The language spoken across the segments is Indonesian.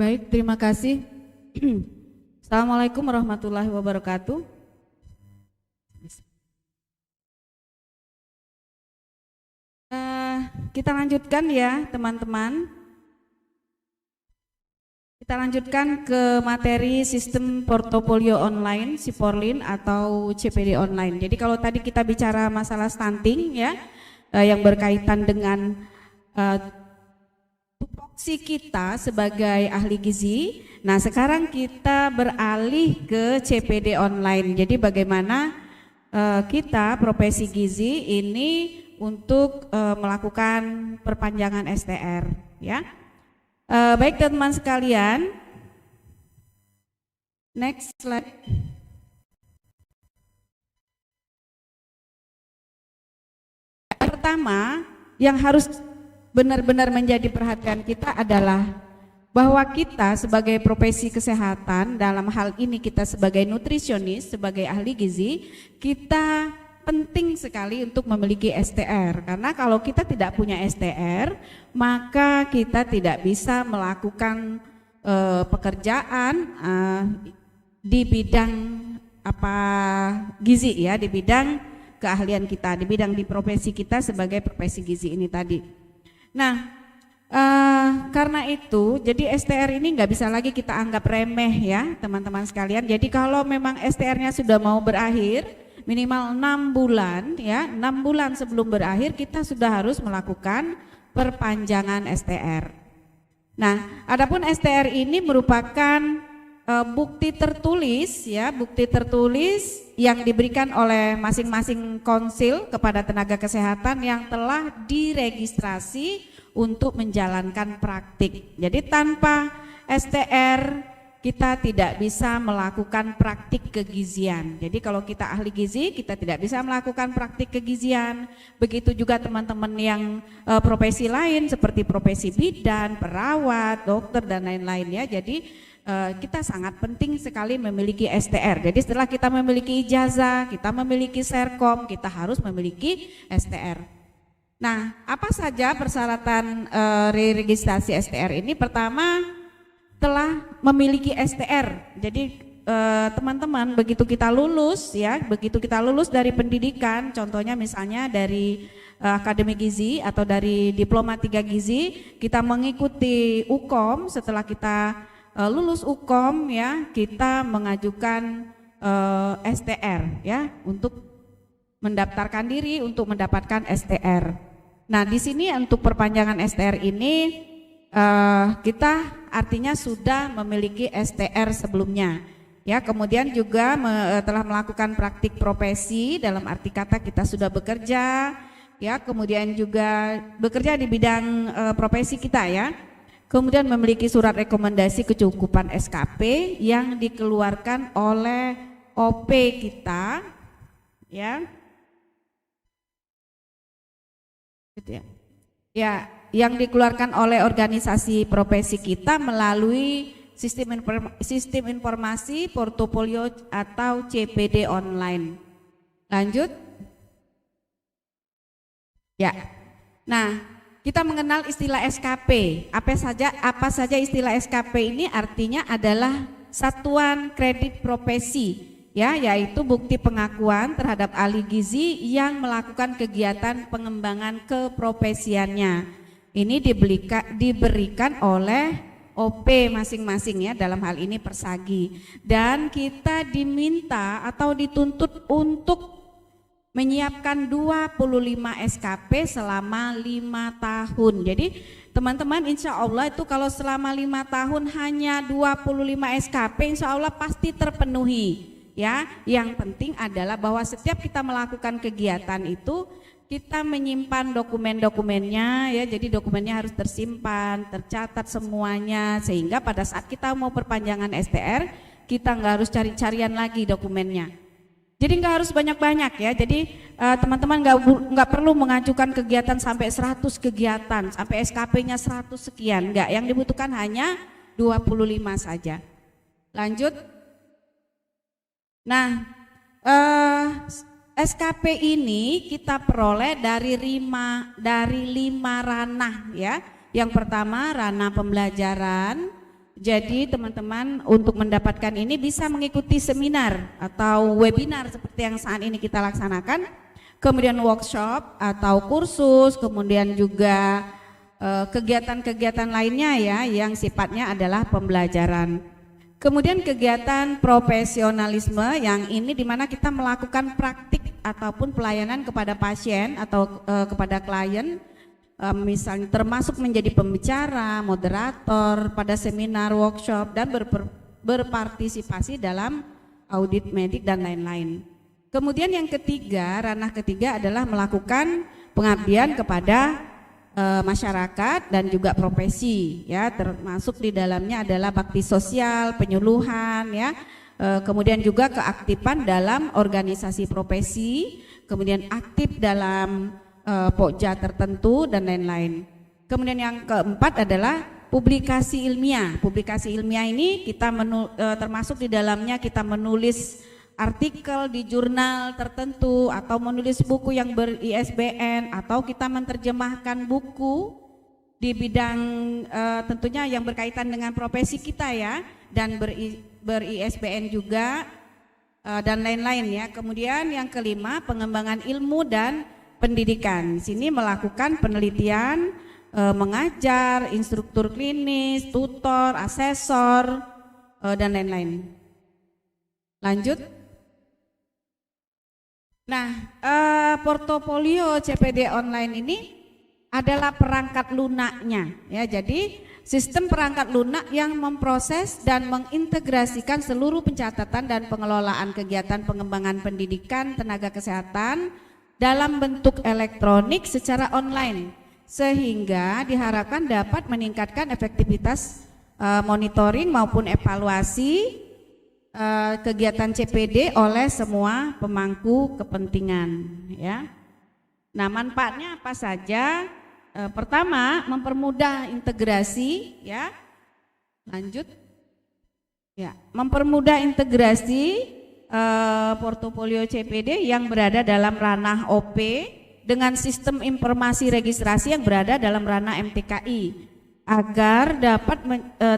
Baik, terima kasih. Assalamualaikum warahmatullahi wabarakatuh. Kita lanjutkan ya teman-teman. Kita lanjutkan ke materi sistem portofolio online, Siporlin atau CPD online. Jadi kalau tadi kita bicara masalah stunting ya, yang berkaitan dengan tupoksi kita sebagai ahli gizi. Nah sekarang kita beralih ke CPD online. Jadi bagaimana kita profesi gizi ini untuk melakukan perpanjangan STR ya. Baik teman-teman sekalian, next slide. Pertama yang harus benar-benar menjadi perhatian kita adalah bahwa kita sebagai profesi kesehatan, dalam hal ini kita sebagai nutrisionis, sebagai ahli gizi, kita penting sekali untuk memiliki STR, karena kalau kita tidak punya STR maka kita tidak bisa melakukan pekerjaan di bidang gizi ya, di bidang keahlian kita, di bidang di profesi kita sebagai profesi gizi ini tadi. Nah karena itu jadi STR ini nggak bisa lagi kita anggap remeh ya teman-teman sekalian. Jadi kalau memang STR-nya sudah mau berakhir, minimal 6 bulan ya, 6 bulan sebelum berakhir kita sudah harus melakukan perpanjangan STR. Nah, adapun STR ini merupakan bukti tertulis ya, bukti tertulis yang diberikan oleh masing-masing konsil kepada tenaga kesehatan yang telah diregistrasi untuk menjalankan praktik. Jadi tanpa STR kita tidak bisa melakukan praktik kegizian. Jadi kalau kita ahli gizi, kita tidak bisa melakukan praktik kegizian. Begitu juga teman-teman yang profesi lain seperti profesi bidan, perawat, dokter dan lain-lain ya. Jadi kita sangat penting sekali memiliki STR. Jadi setelah kita memiliki ijazah, kita memiliki serkom, kita harus memiliki STR. Nah, apa saja persyaratan registrasi STR ini? Pertama, telah memiliki STR. Jadi teman-teman begitu kita lulus ya, begitu kita lulus dari pendidikan, contohnya misalnya dari Akademi Gizi atau dari Diploma 3 Gizi, kita mengikuti UKOM. Setelah kita lulus UKOM ya, kita mengajukan STR ya untuk mendaftarkan diri untuk mendapatkan STR. Nah, di sini untuk perpanjangan STR ini kita artinya sudah memiliki STR sebelumnya ya, kemudian juga telah melakukan praktik profesi, dalam arti kata kita sudah bekerja ya, kemudian juga bekerja di bidang profesi kita ya, kemudian memiliki surat rekomendasi kecukupan SKP yang dikeluarkan oleh OP kita ya, gitu ya. Ya, yang dikeluarkan oleh organisasi profesi kita melalui sistem informasi portofolio atau CPD online. Lanjut. Ya. Nah, kita mengenal istilah SKP. Apa saja istilah SKP ini? Artinya adalah satuan kredit profesi ya, yaitu bukti pengakuan terhadap ahli gizi yang melakukan kegiatan pengembangan keprofesiannya. Ini diberikan oleh OP masing-masing ya, dalam hal ini Persagi, dan kita diminta atau dituntut untuk menyiapkan 25 SKP selama 5 tahun. Jadi teman-teman insya Allah itu kalau selama 5 tahun hanya 25 SKP insya Allah pasti terpenuhi ya. Yang penting adalah bahwa setiap kita melakukan kegiatan itu kita menyimpan dokumen-dokumennya ya, jadi dokumennya harus tersimpan, tercatat semuanya, sehingga pada saat kita mau perpanjangan STR kita nggak harus cari-carian lagi dokumennya. Jadi nggak harus banyak-banyak ya, jadi teman-teman nggak perlu mengajukan kegiatan sampai 100 kegiatan, sampai SKP-nya 100 sekian, nggak, yang dibutuhkan hanya 25 saja. Lanjut. Nah, SKP ini kita peroleh dari 5 ranah ya. Yang pertama ranah pembelajaran, Jadi teman-teman untuk mendapatkan ini bisa mengikuti seminar atau webinar seperti yang saat ini kita laksanakan, kemudian workshop atau kursus, kemudian juga kegiatan-kegiatan lainnya ya yang sifatnya adalah pembelajaran. Kemudian kegiatan profesionalisme yang ini dimana kita melakukan praktik ataupun pelayanan kepada pasien atau kepada klien, misalnya termasuk menjadi pembicara, moderator pada seminar, workshop, dan berpartisipasi dalam audit medik dan lain-lain. Kemudian yang ketiga, ranah ketiga adalah melakukan pengabdian kepada masyarakat dan juga profesi ya, termasuk di dalamnya adalah bakti sosial, penyuluhan ya, kemudian juga keaktifan dalam organisasi profesi, kemudian aktif dalam pokja tertentu dan lain-lain. Kemudian yang keempat adalah publikasi ilmiah. Publikasi ilmiah ini kita termasuk di dalamnya kita menulis artikel di jurnal tertentu atau menulis buku yang ber-ISBN atau kita menerjemahkan buku di bidang tentunya yang berkaitan dengan profesi kita ya, dan ber-ISBN juga dan lain-lain ya. Kemudian yang kelima, pengembangan ilmu dan pendidikan. Di sini melakukan penelitian, mengajar, instruktur klinis, tutor, asesor dan lain-lain. Lanjut. Nah, portofolio CPD online ini adalah perangkat lunaknya ya. Jadi sistem perangkat lunak yang memproses dan mengintegrasikan seluruh pencatatan dan pengelolaan kegiatan pengembangan pendidikan tenaga kesehatan dalam bentuk elektronik secara online, sehingga diharapkan dapat meningkatkan efektivitas monitoring maupun evaluasi kegiatan CPD oleh semua pemangku kepentingan ya. Nah, manfaatnya apa saja? Pertama, mempermudah integrasi ya. Lanjut. Ya, mempermudah integrasi portofolio CPD yang berada dalam ranah OP dengan sistem informasi registrasi yang berada dalam ranah MTKI agar dapat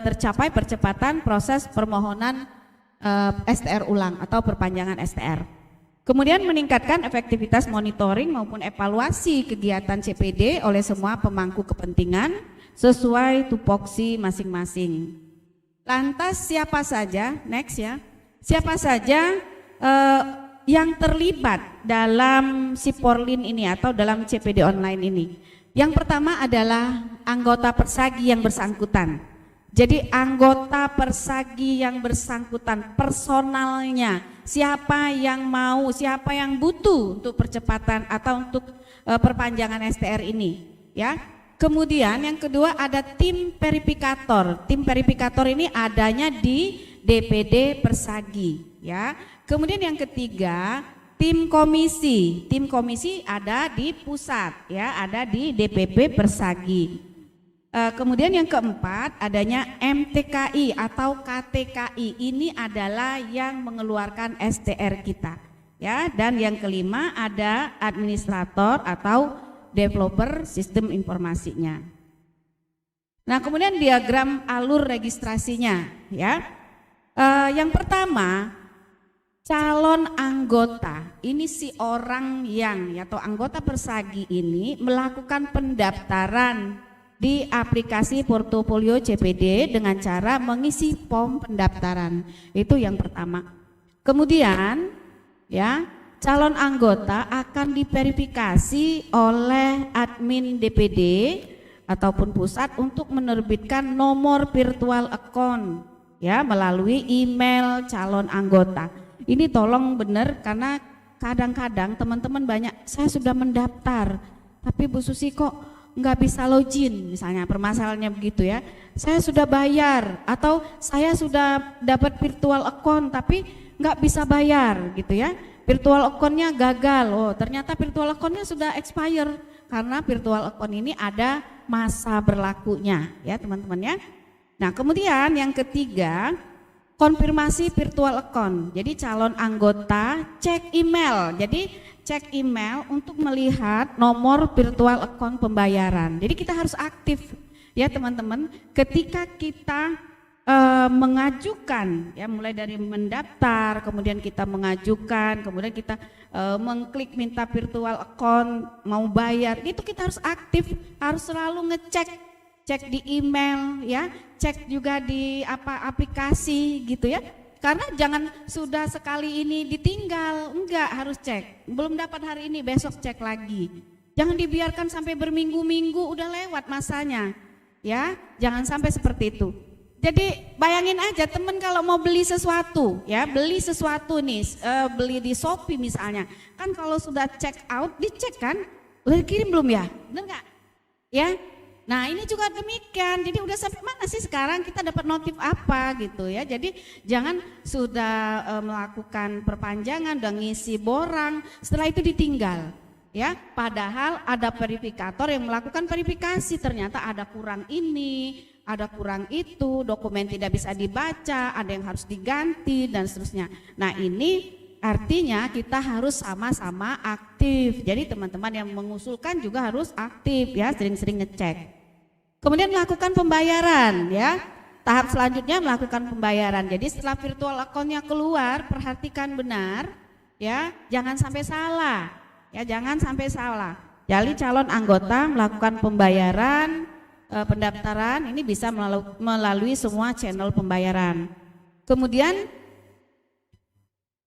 tercapai percepatan proses permohonan STR ulang atau perpanjangan STR. Kemudian meningkatkan efektivitas monitoring maupun evaluasi kegiatan CPD oleh semua pemangku kepentingan sesuai tupoksi masing-masing. Lantas siapa saja, next ya, siapa saja yang terlibat dalam Siporlin ini atau dalam CPD online ini? Yang pertama adalah anggota persagi yang bersangkutan. Jadi anggota persagi yang bersangkutan, personalnya, siapa yang mau, siapa yang butuh untuk percepatan atau untuk perpanjangan STR ini ya. Kemudian yang kedua ada tim verifikator. Tim verifikator ini adanya di DPD persagi ya. Kemudian yang ketiga tim komisi. Tim komisi ada di pusat ya, ada di DPP persagi. Kemudian yang keempat adanya MTKI atau KTKI, ini adalah yang mengeluarkan STR kita ya. Dan yang kelima ada administrator atau developer sistem informasinya. Nah, kemudian diagram alur registrasinya ya. Yang pertama, calon anggota ini si orang yang atau anggota persagi ini melakukan pendaftaran di aplikasi portofolio CPD dengan cara mengisi form pendaftaran. Itu yang pertama. Kemudian ya, calon anggota akan diverifikasi oleh admin DPD ataupun pusat untuk menerbitkan nomor virtual account ya melalui email calon anggota. Ini tolong benar, karena kadang-kadang teman-teman banyak, saya sudah mendaftar tapi Bu Susi kok nggak bisa login, misalnya permasalahannya begitu ya. Saya sudah bayar atau saya sudah dapat virtual account tapi nggak bisa bayar gitu ya. Virtual accountnya gagal, oh ternyata virtual accountnya sudah expire karena virtual account ini ada masa berlakunya ya teman-teman ya. Nah, kemudian yang ketiga, konfirmasi virtual account. Jadi calon anggota cek email. Jadi cek email untuk melihat nomor virtual account pembayaran. Jadi kita harus aktif ya teman-teman. Ketika kita mengajukan, ya mulai dari mendaftar, kemudian kita mengajukan, kemudian kita mengklik minta virtual account, mau bayar, itu kita harus aktif, harus selalu cek di email, ya, cek juga di aplikasi gitu ya. Karena jangan sudah sekali ini ditinggal, enggak, harus cek. Belum dapat hari ini, besok cek lagi. Jangan dibiarkan sampai berminggu-minggu, udah lewat masanya, ya, jangan sampai seperti itu. Jadi bayangin aja temen kalau mau beli sesuatu, ya beli sesuatu nih, beli di Shopee misalnya, kan kalau sudah check out, dicek kan, udah dikirim belum ya, bener nggak? Ya, nah ini juga demikian, jadi udah sampai mana sih sekarang kita dapat notif apa gitu ya, jadi jangan sudah melakukan perpanjangan, udah ngisi borang, setelah itu ditinggal. Ya, padahal ada verifikator yang melakukan verifikasi, ternyata ada kurang ini, ada kurang itu, dokumen tidak bisa dibaca, ada yang harus diganti dan seterusnya. Nah ini artinya kita harus sama-sama aktif. Jadi teman-teman yang mengusulkan juga harus aktif ya, sering-sering ngecek. Kemudian melakukan pembayaran ya. Tahap selanjutnya melakukan pembayaran. Jadi setelah virtual account-nya keluar, perhatikan benar ya, jangan sampai salah. Ya jangan sampai salah. Jadi calon anggota melakukan pembayaran, pendaftaran ini bisa melalui semua channel pembayaran. Kemudian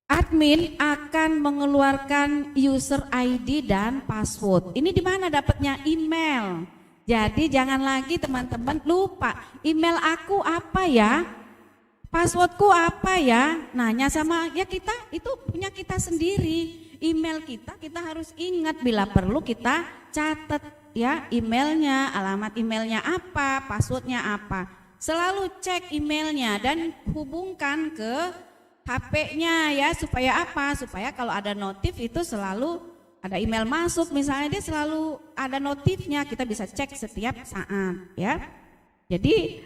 admin akan mengeluarkan user ID dan password. Ini di mana dapatnya? Email. Jadi jangan lagi teman-teman lupa, email aku apa ya? Passwordku apa ya? Nanya sama ya, kita itu punya kita sendiri. Email kita harus ingat, bila perlu kita catat ya, emailnya, alamat emailnya apa, passwordnya apa. Selalu cek emailnya dan hubungkan ke HP-nya ya, supaya apa? Supaya kalau ada notif itu selalu ada email masuk, misalnya dia selalu ada notifnya, kita bisa cek setiap saat ya. Jadi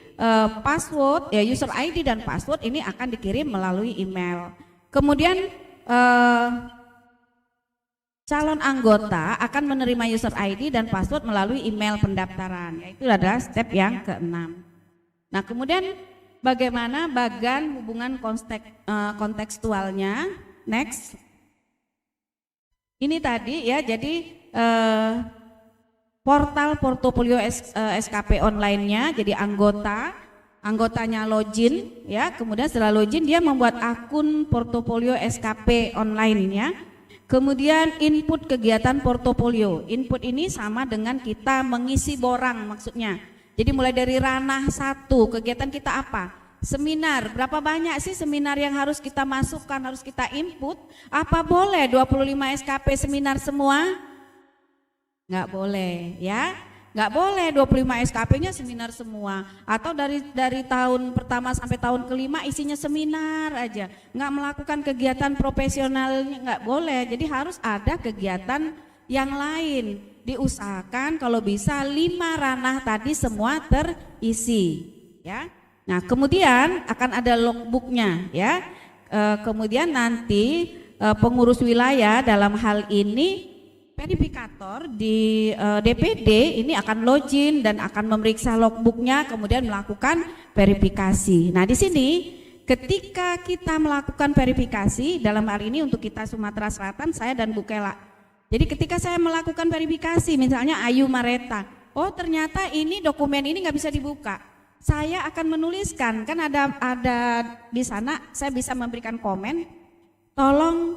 password ya, user ID dan password ini akan dikirim melalui email. Kemudian calon anggota akan menerima user ID dan password melalui email pendaftaran. Itu adalah step yang ke-6. Nah, kemudian bagaimana bagan hubungan kontekstualnya? Next. Ini tadi ya, jadi portal portofolio SKP online-nya, jadi anggotanya login ya, kemudian setelah login dia membuat akun portofolio SKP online-nya. Kemudian input kegiatan portofolio. Input ini sama dengan kita mengisi borang maksudnya. Jadi mulai dari ranah 1, kegiatan kita apa? Seminar, berapa banyak sih seminar yang harus kita masukkan, harus kita input? Apa boleh 25 SKP seminar semua? Nggak boleh ya. Nggak boleh 25 SKP-nya seminar semua, atau dari tahun pertama sampai tahun kelima isinya seminar aja, nggak melakukan kegiatan profesionalnya, nggak boleh. Jadi harus ada kegiatan yang lain, diusahakan kalau bisa 5 ranah tadi semua terisi ya. Nah kemudian akan ada logbooknya ya, kemudian nanti pengurus wilayah dalam hal ini verifikator di DPD ini akan login dan akan memeriksa logbooknya, kemudian melakukan verifikasi. Nah di sini ketika kita melakukan verifikasi, dalam hal ini untuk kita Sumatera Selatan, saya dan Bu Kela. Jadi ketika saya melakukan verifikasi, misalnya Ayu Mareta, oh ternyata ini dokumen ini nggak bisa dibuka. Saya akan menuliskan, kan ada di sana, saya bisa memberikan komen. Tolong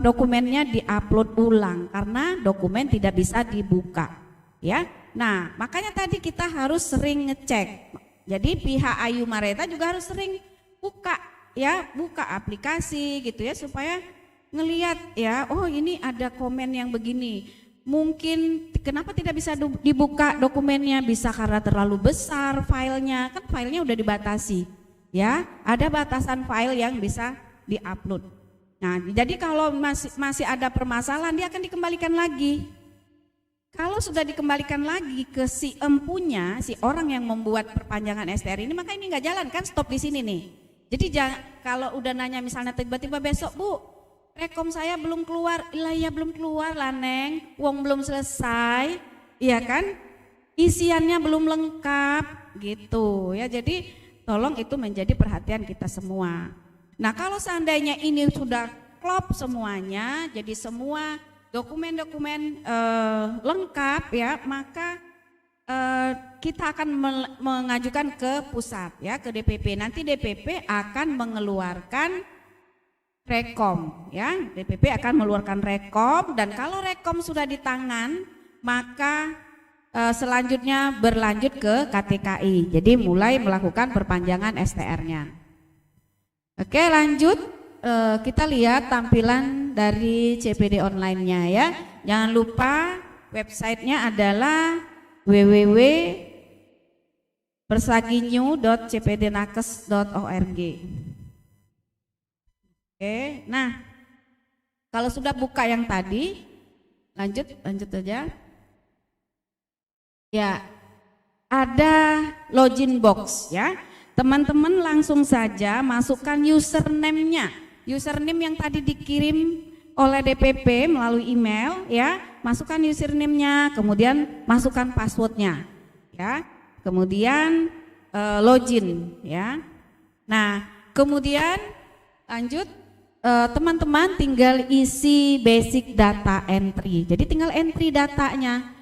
dokumennya diupload ulang karena dokumen tidak bisa dibuka ya. Nah makanya tadi kita harus sering ngecek. Jadi pihak Ayu Mareta juga harus sering buka ya, buka aplikasi gitu ya, supaya ngelihat ya, oh ini ada komen yang begini. Mungkin kenapa tidak bisa dibuka dokumennya? Bisa karena terlalu besar filenya, kan filenya udah dibatasi ya, ada batasan file yang bisa diupload. Nah, jadi kalau masih ada permasalahan, dia akan dikembalikan lagi. Kalau sudah dikembalikan lagi ke si empunya, si orang yang membuat perpanjangan STR ini, maka ini nggak jalan kan, stop di sini nih. Jadi kalau udah nanya misalnya tiba-tiba besok, Bu, rekom saya belum keluar, lah ya belum keluar lah Neng, uang belum selesai, iya kan? Isiannya belum lengkap, gitu ya. Jadi tolong itu menjadi perhatian kita semua. Nah, kalau seandainya ini sudah klop semuanya, jadi semua dokumen-dokumen lengkap ya, maka kita akan mengajukan ke pusat ya, ke DPP. Nanti DPP akan mengeluarkan rekom ya. DPP akan mengeluarkan rekom, dan kalau rekom sudah di tangan, maka selanjutnya berlanjut ke KTKI. Jadi mulai melakukan perpanjangan STR-nya. Oke, lanjut. Kita lihat tampilan dari CPD online-nya ya. Jangan lupa websitenya adalah www.persaginyu.cpdnakes.org. Oke, nah kalau sudah buka yang tadi, lanjut aja. Ya, ada login box ya. Teman-teman langsung saja masukkan username-nya. Username yang tadi dikirim oleh DPP melalui email ya, masukkan username-nya, kemudian masukkan password-nya ya. Kemudian login ya. Nah, kemudian lanjut teman-teman tinggal isi basic data entry. Jadi tinggal entry datanya.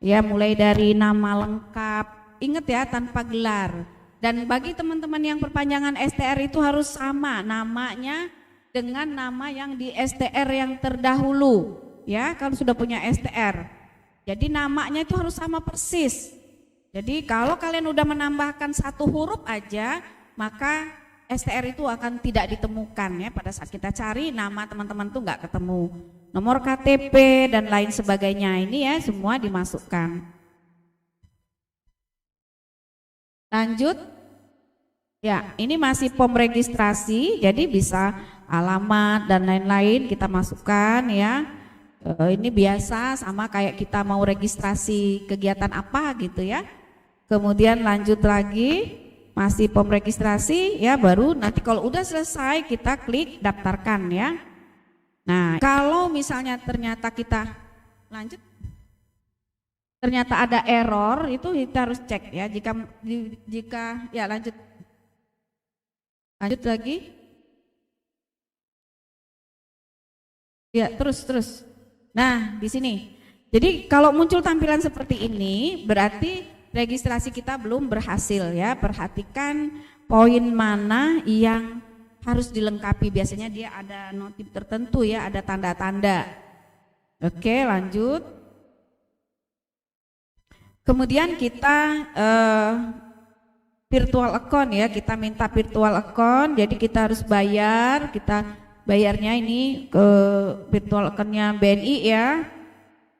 Ya, mulai dari nama lengkap, ingat ya, tanpa gelar. Dan bagi teman-teman yang perpanjangan STR itu harus sama namanya dengan nama yang di STR yang terdahulu. Ya, kalau sudah punya STR. Jadi namanya itu harus sama persis. Jadi kalau kalian udah menambahkan satu huruf aja, maka STR itu akan tidak ditemukan ya. Pada saat kita cari nama teman-teman tuh nggak ketemu. Nomor KTP dan lain sebagainya ini ya semua dimasukkan. Lanjut. Ya, ini masih POM registrasi, jadi bisa alamat dan lain-lain kita masukkan ya. Ini biasa sama kayak kita mau registrasi kegiatan apa gitu ya. Kemudian lanjut lagi, masih POM registrasi ya, baru nanti kalau udah selesai kita klik daftarkan ya. Nah, kalau misalnya ternyata kita lanjut, ternyata ada error, itu kita harus cek ya. Jika ya lanjut lagi, ya terus. Nah, di sini. Jadi kalau muncul tampilan seperti ini, berarti registrasi kita belum berhasil ya. Perhatikan poin mana yang harus dilengkapi, biasanya dia ada notif tertentu ya, ada tanda-tanda. Oke, lanjut. Kemudian kita virtual account ya, kita minta virtual account, jadi kita harus bayar, kita bayarnya ini ke virtual account-nya BNI ya.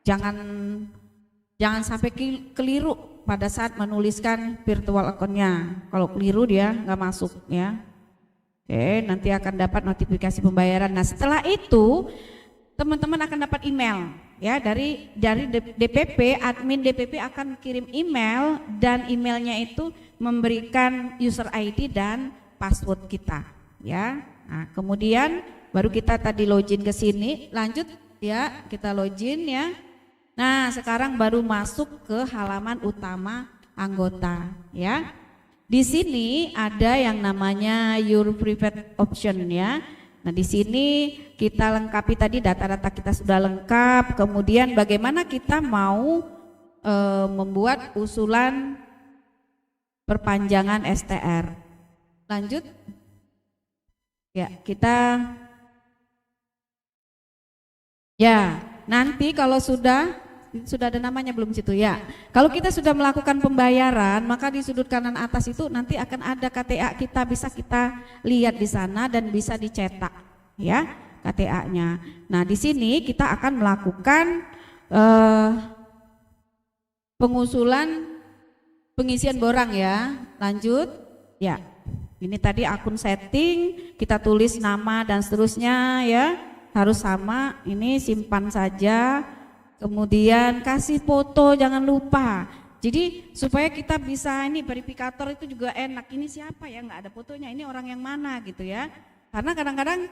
Jangan sampai keliru pada saat menuliskan virtual account-nya. Kalau keliru dia nggak masuk ya. Oke, nanti akan dapat notifikasi pembayaran. Nah, setelah itu teman-teman akan dapat email ya dari DPP, admin DPP akan kirim email, dan emailnya itu memberikan user ID dan password kita ya. Nah, kemudian baru kita tadi login ke sini, lanjut ya, kita login ya. Nah, sekarang baru masuk ke halaman utama anggota ya. Di sini ada yang namanya your private option ya. Nah, di sini kita lengkapi tadi data-data kita sudah lengkap. Kemudian bagaimana kita mau membuat usulan perpanjangan STR. Lanjut. Ya, nanti kalau sudah ada namanya belum situ ya. Kalau kita sudah melakukan pembayaran, maka di sudut kanan atas itu nanti akan ada KTA kita, bisa kita lihat di sana dan bisa dicetak ya KTA-nya. Nah, di sini kita akan melakukan pengusulan pengisian borang ya. Lanjut. Ya. Ini tadi akun setting, kita tulis nama dan seterusnya ya. Harus sama, ini simpan saja. Kemudian kasih foto, jangan lupa. Jadi supaya kita bisa, ini verifikator itu juga enak. Ini siapa ya, nggak ada fotonya, ini orang yang mana gitu ya. Karena kadang-kadang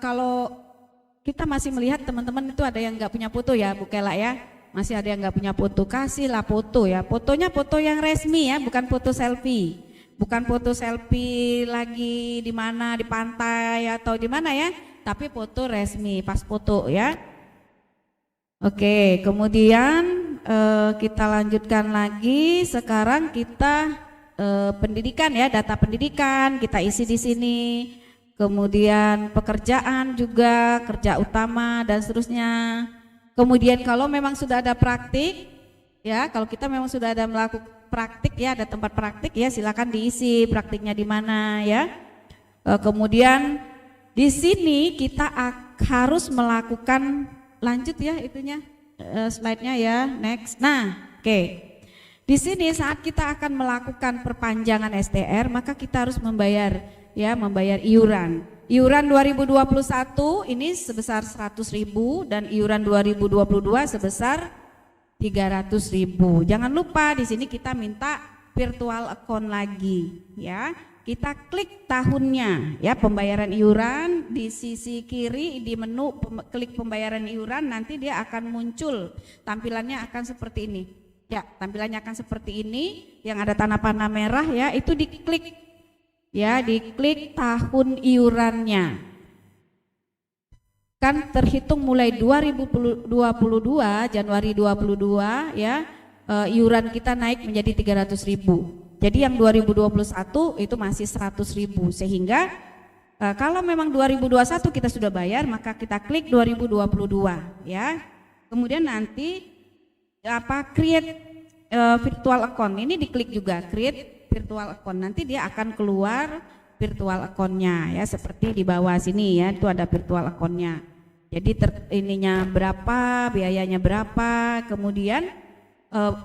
kalau kita masih melihat teman-teman itu ada yang nggak punya foto ya, Bu Kela ya. Masih ada yang nggak punya foto, kasihlah foto ya. Fotonya foto yang resmi ya, bukan foto selfie. Bukan foto selfie lagi di mana, di pantai atau di mana ya, tapi foto resmi, pas foto ya. Oke, kemudian kita lanjutkan lagi. Sekarang kita pendidikan ya, data pendidikan kita isi di sini. Kemudian pekerjaan juga, kerja utama dan seterusnya. Kemudian kalau memang sudah ada praktik ya, kalau kita memang sudah ada melakukan praktik ya, ada tempat praktik ya, silakan diisi praktiknya di mana ya. Kemudian di sini kita harus melakukan, lanjut ya itunya slide-nya ya, next. Nah, oke. Di sini saat kita akan melakukan perpanjangan STR, maka kita harus membayar ya, membayar iuran. Iuran 2021 ini sebesar 100.000 dan iuran 2022 sebesar 300.000. Jangan lupa di sini kita minta virtual account lagi ya. Kita klik tahunnya ya, pembayaran iuran di sisi kiri di menu klik pembayaran iuran, nanti dia akan muncul tampilannya akan seperti ini. Ya, tampilannya akan seperti ini yang ada tanda panah merah ya, itu diklik ya, diklik tahun iurannya. Kan terhitung mulai 2022 Januari 22 ya, iuran kita naik menjadi 300.000. Jadi yang 2021 itu masih 100.000, sehingga kalau memang 2021 kita sudah bayar, maka kita klik 2022 ya. Kemudian nanti create virtual account, ini diklik juga create virtual account, nanti dia akan keluar virtual account-nya ya, seperti di bawah sini ya, itu ada virtual account-nya. Jadi ininya berapa, biayanya berapa, kemudian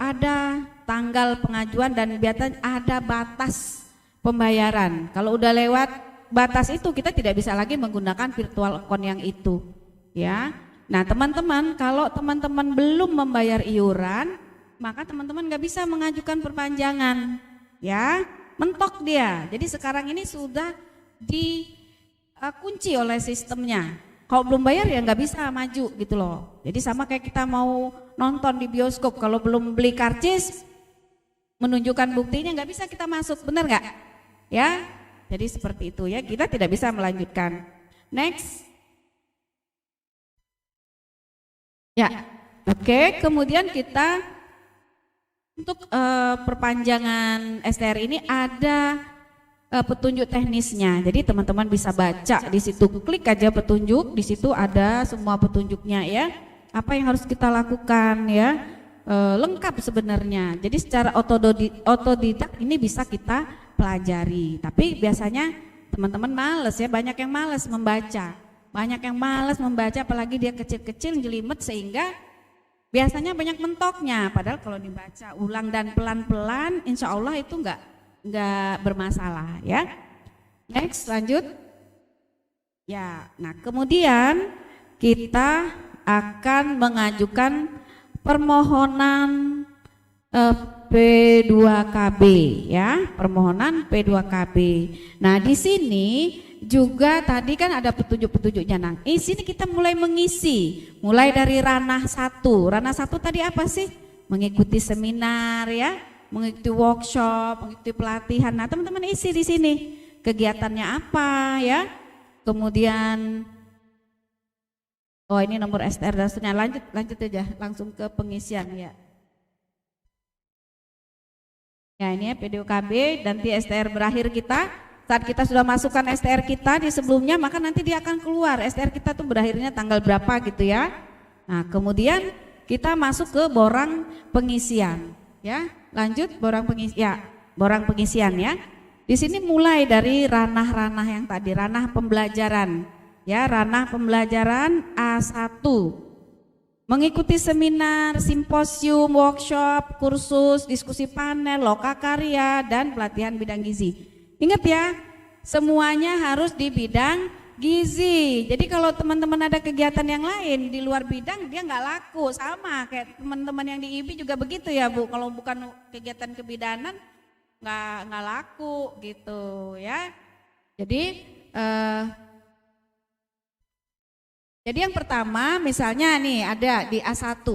ada tanggal pengajuan dan biasanya ada batas pembayaran. Kalau udah lewat batas itu kita tidak bisa lagi menggunakan virtual account yang itu ya. Nah teman-teman, kalau teman-teman belum membayar iuran, maka teman-teman nggak bisa mengajukan perpanjangan ya, mentok dia. Jadi sekarang ini sudah dikunci oleh sistemnya. Kalau belum bayar ya nggak bisa maju gitu loh. Jadi sama kayak kita mau nonton di bioskop, kalau belum beli karcis menunjukkan buktinya nggak bisa kita masuk, benar nggak? Ya, jadi seperti itu ya, kita tidak bisa melanjutkan. Next. Ya, oke. Kemudian kita untuk perpanjangan STR ini ada petunjuk teknisnya. Jadi teman-teman bisa baca di situ, klik aja petunjuk, di situ ada semua petunjuknya ya. Apa yang harus kita lakukan ya, lengkap sebenarnya. Jadi secara otodidak ini bisa kita pelajari. Tapi biasanya teman-teman males ya, banyak yang males membaca. Banyak yang males membaca, apalagi dia kecil-kecil jelimet, sehingga biasanya banyak mentoknya. Padahal kalau dibaca ulang dan pelan-pelan, insya Allah itu enggak bermasalah ya. Next, lanjut. Ya, nah kemudian kita akan mengajukan permohonan P2KB ya, permohonan P2KB. Nah di sini juga tadi kan ada petunjuk-petunjuknya. Nah di sini kita mulai mengisi, mulai dari ranah 1. Ranah 1 tadi apa sih? Mengikuti seminar ya, mengikuti workshop, mengikuti pelatihan. Nah teman-teman isi di sini kegiatannya apa ya. Kemudian oh ini nomor STR dan seterusnya. Lanjut aja langsung ke pengisian ya. Ya ini ya P2KB, nanti STR berakhir kita. Saat kita sudah masukkan STR kita di sebelumnya, maka nanti dia akan keluar STR kita tuh berakhirnya tanggal berapa gitu ya. Nah kemudian kita masuk ke borang pengisian ya. Lanjut borang pengisian ya. Di sini mulai dari ranah-ranah yang tadi, ranah pembelajaran ya, ranah pembelajaran A1. Mengikuti seminar, simposium, workshop, kursus, diskusi panel, lokakarya dan pelatihan bidang gizi. Ingat ya, semuanya harus di bidang gizi. Jadi kalau teman-teman ada kegiatan yang lain di luar bidang, dia nggak laku. Sama kayak teman-teman yang di IB juga begitu ya Bu. Kalau bukan kegiatan kebidanan nggak laku gitu ya. Jadi yang pertama misalnya nih ada di A1.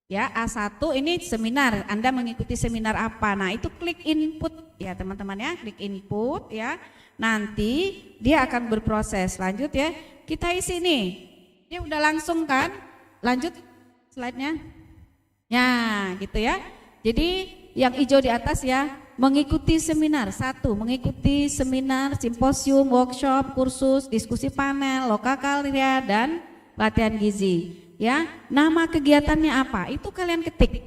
Ya, A1 ini seminar, Anda mengikuti seminar apa? Nah, itu klik input ya teman-teman ya, klik input ya. Nanti dia akan berproses. Lanjut ya, kita isi nih. Dia udah langsung kan? Lanjut slide-nya. Ya, gitu ya. Jadi yang hijau di atas ya, mengikuti seminar. 1, mengikuti seminar, simposium, workshop, kursus, diskusi panel, lokal karya dan latihan gizi. Ya, nama kegiatannya apa? Itu kalian ketik.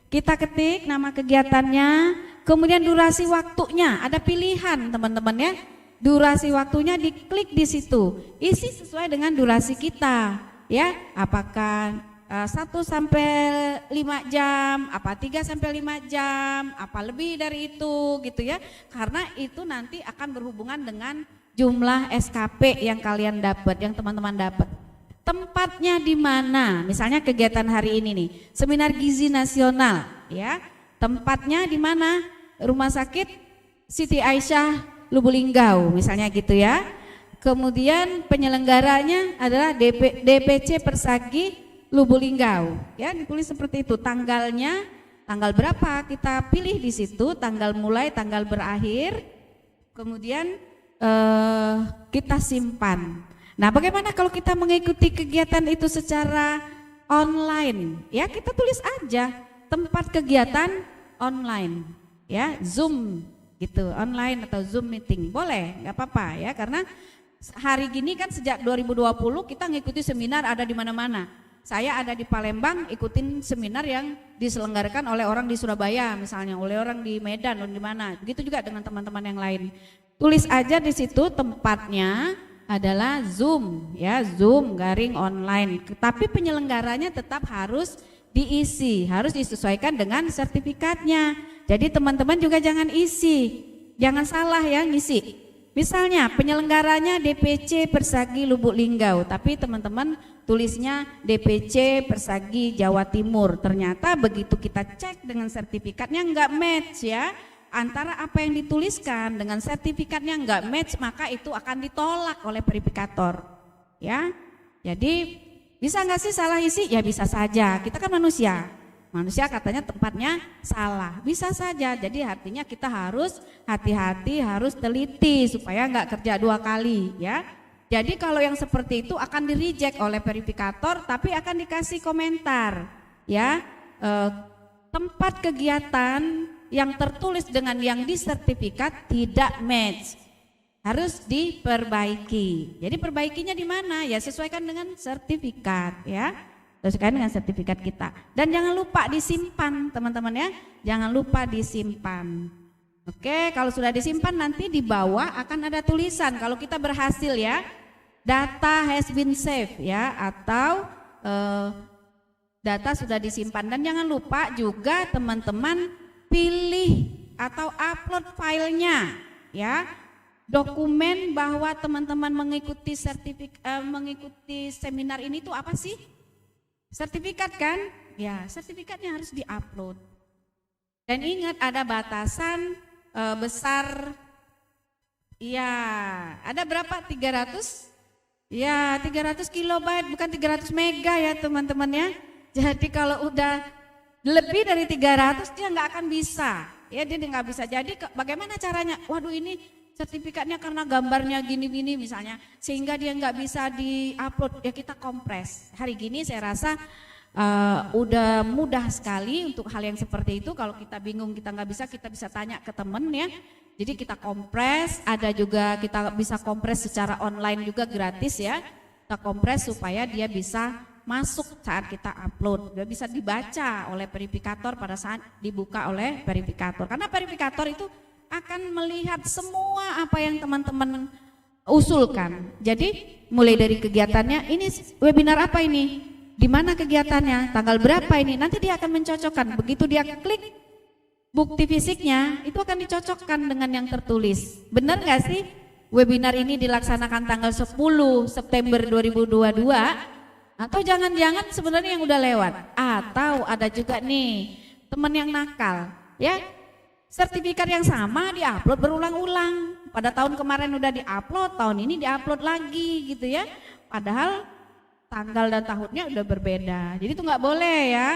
Kita ketik nama kegiatannya, kemudian durasi waktunya. Ada pilihan teman-teman ya. Durasi waktunya diklik di situ. Isi sesuai dengan durasi kita. Ya, apakah 1 sampai 5 jam, apa 3 sampai 5 jam, apa lebih dari itu gitu ya. Karena itu nanti akan berhubungan dengan jumlah SKP yang kalian dapat, yang teman-teman dapat. Tempatnya di mana? Misalnya kegiatan hari ini nih, seminar gizi nasional, ya. Tempatnya di mana? Rumah Sakit Siti Aisyah Lubuk misalnya gitu ya. Kemudian penyelenggaranya adalah DPC Persagi Lubuk ya, ditulis seperti itu. Tanggalnya, tanggal berapa kita pilih di situ, tanggal mulai, tanggal berakhir. Kemudian kita simpan. Nah, bagaimana kalau kita mengikuti kegiatan itu secara online? Ya, kita tulis aja tempat kegiatan online, ya, Zoom gitu, online atau Zoom meeting, boleh, nggak apa-apa ya, karena hari gini kan sejak 2020 kita ngikuti seminar ada di mana-mana. Saya ada di Palembang ikutin seminar yang diselenggarakan oleh orang di Surabaya misalnya, oleh orang di Medan, di mana. Begitu juga dengan teman-teman yang lain. Tulis aja di situ tempatnya adalah Zoom ya, Zoom garing online. Tapi penyelenggaranya tetap harus diisi, harus disesuaikan dengan sertifikatnya. Jadi teman-teman juga jangan isi, jangan salah ya ngisi. Misalnya penyelenggaranya DPC Persagi Lubuk Linggau, tapi teman-teman tulisnya DPC Persagi Jawa Timur. Ternyata begitu kita cek dengan sertifikatnya nggak match ya. Antara apa yang dituliskan dengan sertifikatnya nggak match, maka itu akan ditolak oleh verifikator ya. Jadi bisa nggak sih salah isi? Ya bisa saja, kita kan manusia katanya tempatnya salah, bisa saja. Jadi artinya kita harus hati-hati, harus teliti supaya nggak kerja 2 kali ya. Jadi kalau yang seperti itu akan di reject oleh verifikator, tapi akan dikasih komentar ya, tempat kegiatan yang tertulis dengan yang di sertifikat tidak match, harus diperbaiki. Jadi perbaikinya di mana? Ya sesuaikan dengan sertifikat ya, sesuaikan dengan sertifikat kita. Dan jangan lupa disimpan teman-teman ya, jangan lupa disimpan. Oke, kalau sudah disimpan nanti di bawah akan ada tulisan kalau kita berhasil ya, data has been saved ya, atau data sudah disimpan. Dan jangan lupa juga teman-teman pilih atau upload filenya ya, dokumen bahwa teman-teman mengikuti mengikuti seminar ini tuh apa sih? Sertifikat kan? Ya, sertifikatnya harus diupload. Dan ingat ada batasan besar. Ya, ada berapa? 300? Ya, 300 kilobyte bukan 300 mega ya teman-teman ya. Jadi kalau udah lebih dari 300 dia nggak akan bisa, ya dia nggak bisa. Jadi bagaimana caranya? Waduh ini sertifikatnya karena gambarnya gini-gini misalnya, sehingga dia nggak bisa diupload. Ya kita kompres. Hari gini saya rasa udah mudah sekali untuk hal yang seperti itu. Kalau kita bingung, kita nggak bisa, kita bisa tanya ke temen ya. Jadi kita kompres. Ada juga kita bisa kompres secara online juga gratis ya. Kita kompres supaya dia bisa masuk saat kita upload, dia bisa dibaca oleh verifikator pada saat dibuka oleh verifikator. Karena verifikator itu akan melihat semua apa yang teman-teman usulkan. Jadi mulai dari kegiatannya, ini webinar apa ini? Di mana kegiatannya? Tanggal berapa ini? Nanti dia akan mencocokkan. Begitu dia klik bukti fisiknya, itu akan dicocokkan dengan yang tertulis. Benar nggak sih? Webinar ini dilaksanakan tanggal 10 September 2022. Atau jangan-jangan sebenarnya yang udah lewat, atau ada juga nih teman yang nakal ya, sertifikat yang sama diupload berulang-ulang, pada tahun kemarin udah diupload, tahun ini diupload lagi gitu ya, padahal tanggal dan tahunnya udah berbeda. Jadi itu nggak boleh ya.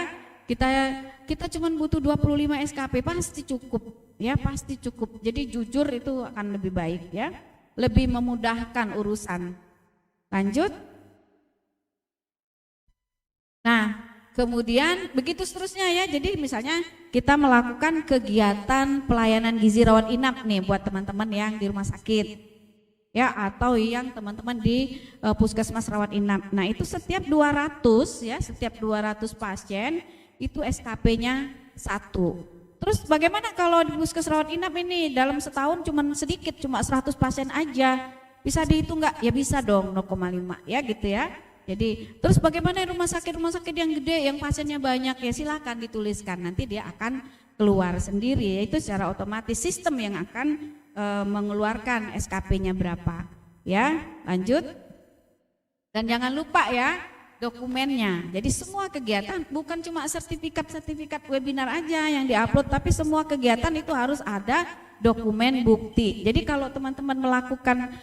Kita cuma butuh 25 SKP pasti cukup ya, pasti cukup. Jadi jujur itu akan lebih baik ya, lebih memudahkan urusan. Lanjut. Nah, kemudian begitu seterusnya ya. Jadi misalnya kita melakukan kegiatan pelayanan gizi rawat inap nih buat teman-teman yang di rumah sakit. Ya, atau yang teman-teman di puskesmas rawat inap. Nah, itu setiap 200 ya, setiap 200 pasien itu SKP-nya 1. Terus bagaimana kalau di puskes rawat inap ini dalam setahun cuma sedikit, cuma 100 pasien aja, bisa dihitung nggak? Ya bisa dong, 0,5 ya gitu ya. Jadi terus bagaimana rumah sakit yang gede yang pasiennya banyak, ya silakan dituliskan, nanti dia akan keluar sendiri, yaitu secara otomatis sistem yang akan mengeluarkan SKP-nya berapa ya. Lanjut. Dan jangan lupa ya dokumennya. Jadi semua kegiatan, bukan cuma sertifikat webinar aja yang diupload, tapi semua kegiatan itu harus ada dokumen bukti. Jadi kalau teman-teman melakukan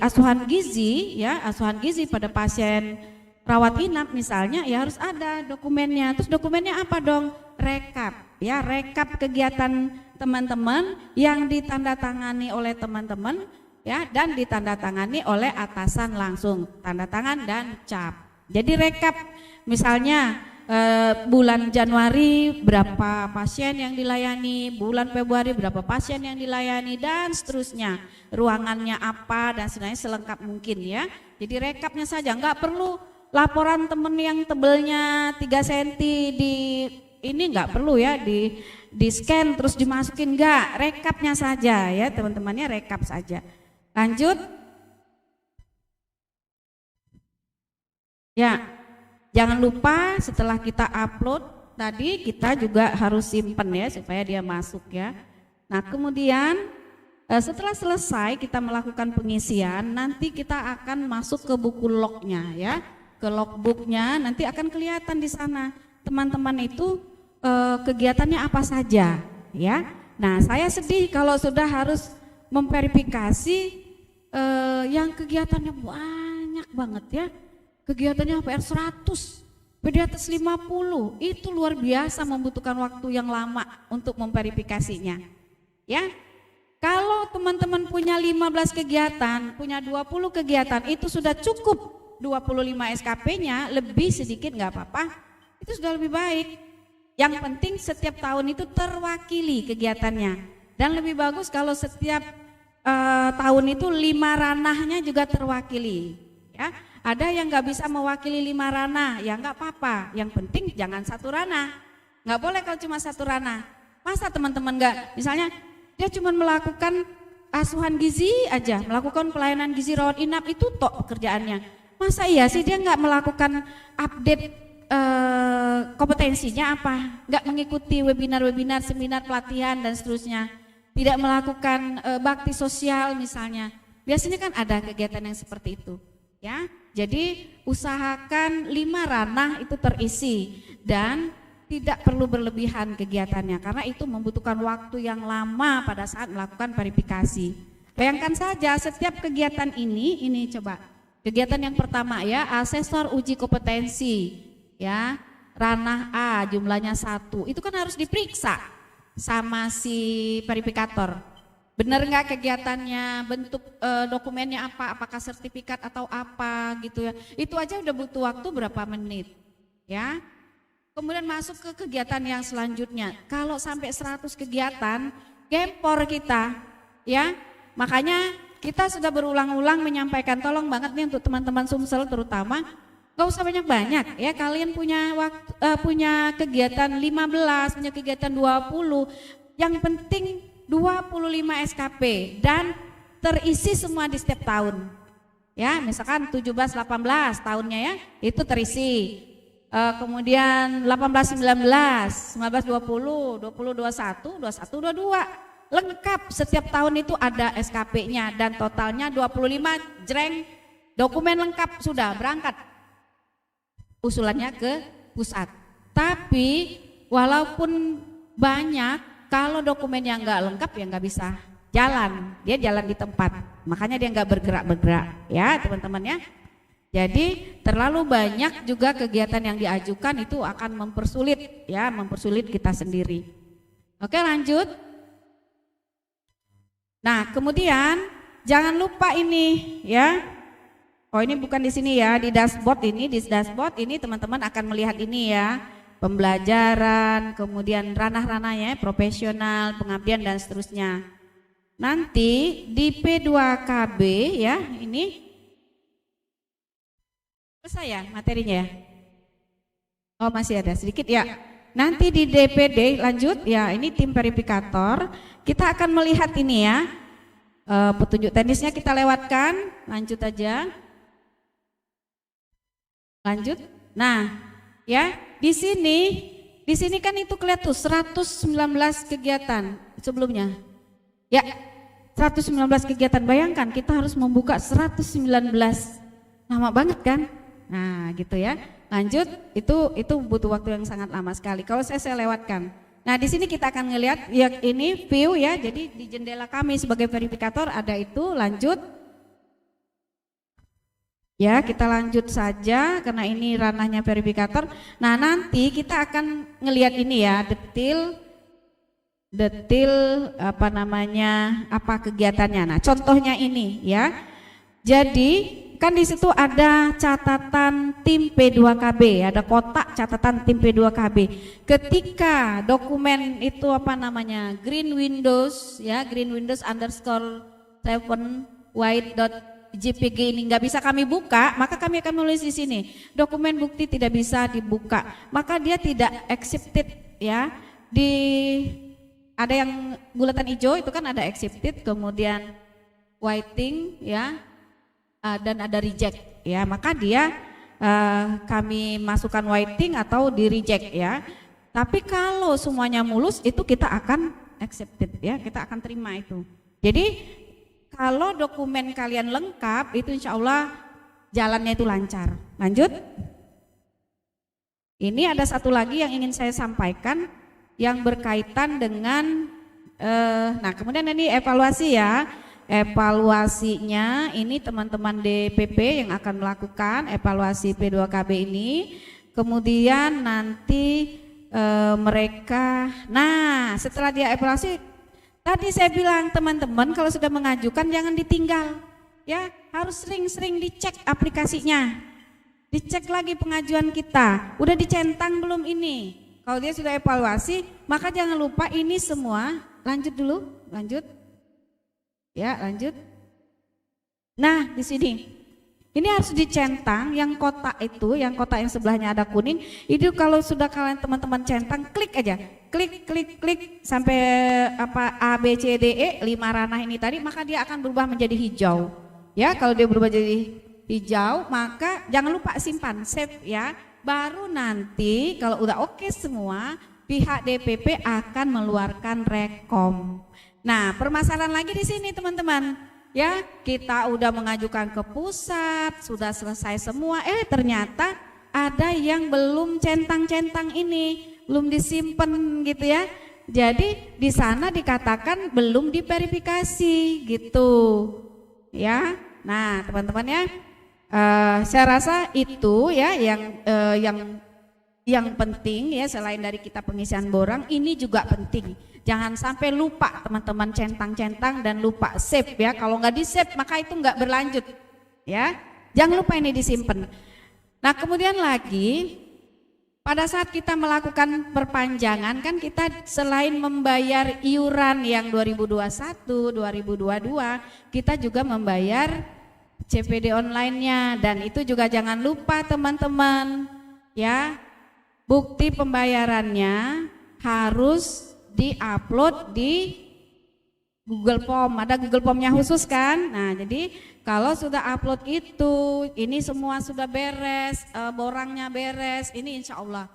asuhan gizi ya, asuhan gizi pada pasien rawat inap misalnya, ya harus ada dokumennya. Terus dokumennya apa dong? Rekap ya, rekap kegiatan teman-teman yang ditandatangani oleh teman-teman ya, dan ditandatangani oleh atasan langsung, tanda tangan dan cap. Jadi rekap misalnya bulan Januari berapa pasien yang dilayani, bulan Februari berapa pasien yang dilayani, dan seterusnya, ruangannya apa dan sebenarnya selengkap mungkin ya. Jadi rekapnya saja, nggak perlu laporan temen yang tebelnya 3 cm ini nggak perlu ya, di scan terus dimasukin, enggak, rekapnya saja ya teman-temannya, rekap saja. Lanjut. Ya, jangan lupa setelah kita upload tadi kita juga harus simpen ya supaya dia masuk ya. Nah kemudian setelah selesai kita melakukan pengisian, nanti kita akan masuk ke buku lognya ya, ke logbooknya, nanti akan kelihatan di sana teman-teman itu kegiatannya apa saja ya. Nah saya sedih kalau sudah harus memverifikasi yang kegiatannya banyak banget ya, kegiatannya PR 100, pediatres 50, itu luar biasa membutuhkan waktu yang lama untuk memverifikasinya ya. Kalau teman-teman punya 15 kegiatan, punya 20 kegiatan, itu sudah cukup 25 SKP-nya, lebih sedikit nggak apa-apa, itu sudah lebih baik. Yang penting setiap tahun itu terwakili kegiatannya, dan lebih bagus kalau setiap tahun itu 5 ranahnya juga terwakili ya. Ada yang nggak bisa mewakili 5 ranah, ya nggak apa-apa, yang penting jangan 1 ranah. Nggak boleh kalau cuma 1 ranah. Masa teman-teman nggak, misalnya dia cuma melakukan asuhan gizi aja, melakukan pelayanan gizi rawat inap, itu tok pekerjaannya. Masa iya sih dia nggak melakukan update kompetensinya apa, nggak mengikuti webinar, seminar, pelatihan dan seterusnya, tidak melakukan bakti sosial misalnya. Biasanya kan ada kegiatan yang seperti itu ya. Jadi usahakan 5 ranah itu terisi dan tidak perlu berlebihan kegiatannya, karena itu membutuhkan waktu yang lama pada saat melakukan verifikasi. Bayangkan saja setiap kegiatan ini coba, kegiatan yang pertama ya, asesor uji kompetensi ya, ranah A jumlahnya 1, itu kan harus diperiksa sama si verifikator. Benar nggak kegiatannya, bentuk dokumennya apa, apakah sertifikat atau apa gitu ya. Itu aja udah butuh waktu berapa menit ya. Kemudian masuk ke kegiatan yang selanjutnya. Kalau sampai 100 kegiatan, gempor kita ya. Makanya kita sudah berulang-ulang menyampaikan, tolong banget nih untuk teman-teman Sumsel terutama, gak usah banyak-banyak ya, kalian punya kegiatan 15, punya kegiatan 20, yang penting 25 SKP dan terisi semua di setiap tahun ya. Misalkan 17-18 tahunnya ya, itu terisi. Kemudian 18-19, 19-20, 20-21, 21-22, lengkap setiap tahun itu ada SKP-nya, dan totalnya 25, jreng, dokumen lengkap, sudah berangkat usulannya ke pusat. Tapi walaupun banyak, kalau dokumennya nggak lengkap ya nggak bisa jalan, dia jalan di tempat, makanya dia nggak bergerak ya teman-teman ya. Jadi terlalu banyak juga kegiatan yang diajukan itu akan mempersulit ya, mempersulit kita sendiri. Oke, lanjut. Nah, kemudian jangan lupa ini ya. Oh, ini bukan di sini ya, di dashboard ini teman-teman akan melihat ini ya. Pembelajaran, kemudian ranah-ranahnya, profesional, pengabdian dan seterusnya. Nanti di P2KB ya, ini selesai ya materinya ya? Oh, masih ada sedikit ya. Nanti di DPD lanjut ya, ini tim verifikator. Kita akan melihat ini ya. Petunjuk teknisnya kita lewatkan, lanjut aja. Lanjut. Nah, ya, di sini kan itu kelihatan tuh 119 kegiatan sebelumnya. Ya, 119 kegiatan. Bayangkan kita harus membuka 119. Lama banget kan? Nah, gitu ya. Lanjut, itu butuh waktu yang sangat lama sekali. Kalau saya lewatkan. Nah, di sini kita akan ngelihat ya, ini view ya. Jadi di jendela kami sebagai verifikator ada itu. Lanjut. Ya, kita lanjut saja karena ini ranahnya verifikator. Nah, nanti kita akan ngelihat ini ya, detail apa kegiatannya. Nah, contohnya ini ya. Jadi kan di situ ada catatan tim P2KB, ada kotak catatan tim P2KB. Ketika dokumen itu green windows ya, green windows _7 white.jpg ini nggak bisa kami buka, maka kami akan menulis di sini dokumen bukti tidak bisa dibuka, maka dia tidak accepted ya. Ada yang bulatan hijau itu kan ada accepted, kemudian whiting ya, dan ada reject ya, maka dia kami masukkan whiting atau di reject ya. Tapi kalau semuanya mulus itu kita akan accepted ya, kita akan terima itu. Jadi kalau dokumen kalian lengkap itu insya Allah jalannya itu lancar. Lanjut. Ini ada satu lagi yang ingin saya sampaikan yang berkaitan dengan nah kemudian ini evaluasi ya. Evaluasinya ini teman-teman DPP yang akan melakukan evaluasi P2KB ini. Kemudian nanti mereka, nah setelah dia evaluasi, tadi saya bilang teman-teman kalau sudah mengajukan jangan ditinggal ya, harus sering-sering dicek aplikasinya, dicek lagi pengajuan kita, udah dicentang belum ini. Kalau dia sudah evaluasi maka jangan lupa ini semua, lanjut dulu, lanjut. Ya, lanjut. Nah, di sini ini harus dicentang yang kotak itu, yang kotak yang sebelahnya ada kuning. Itu kalau sudah kalian teman-teman centang, klik aja. Klik sampai A B C D E 5 ranah ini tadi, maka dia akan berubah menjadi hijau. Ya, kalau dia berubah jadi hijau, maka jangan lupa simpan, save ya. Baru nanti kalau udah oke semua, pihak DPP akan mengeluarkan rekom. Nah, permasalahan lagi di sini teman-teman, ya kita udah mengajukan ke pusat, sudah selesai semua, ternyata ada yang belum centang-centang ini, belum disimpan gitu ya. Jadi di sana dikatakan belum diverifikasi gitu, ya. Nah, teman-teman ya, saya rasa itu ya yang penting ya, selain dari kita pengisian borang, ini juga penting. Jangan sampai lupa teman-teman centang-centang dan lupa save ya. Kalau nggak di save maka itu nggak berlanjut ya. Jangan lupa ini disimpan. Nah kemudian lagi pada saat kita melakukan perpanjangan kan kita selain membayar iuran yang 2021, 2022, kita juga membayar CPD online-nya, dan itu juga jangan lupa teman-teman ya. Bukti pembayarannya harus di-upload di Google Form, ada Google Form-nya khusus kan. Nah jadi kalau sudah upload itu, ini semua sudah beres, borangnya beres, ini insya Allah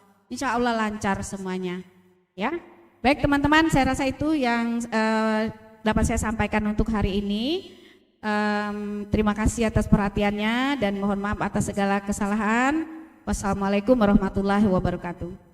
lancar semuanya ya. Baik teman-teman, saya rasa itu yang dapat saya sampaikan untuk hari ini. Terima kasih atas perhatiannya dan mohon maaf atas segala kesalahan. Wassalamualaikum warahmatullahi wabarakatuh.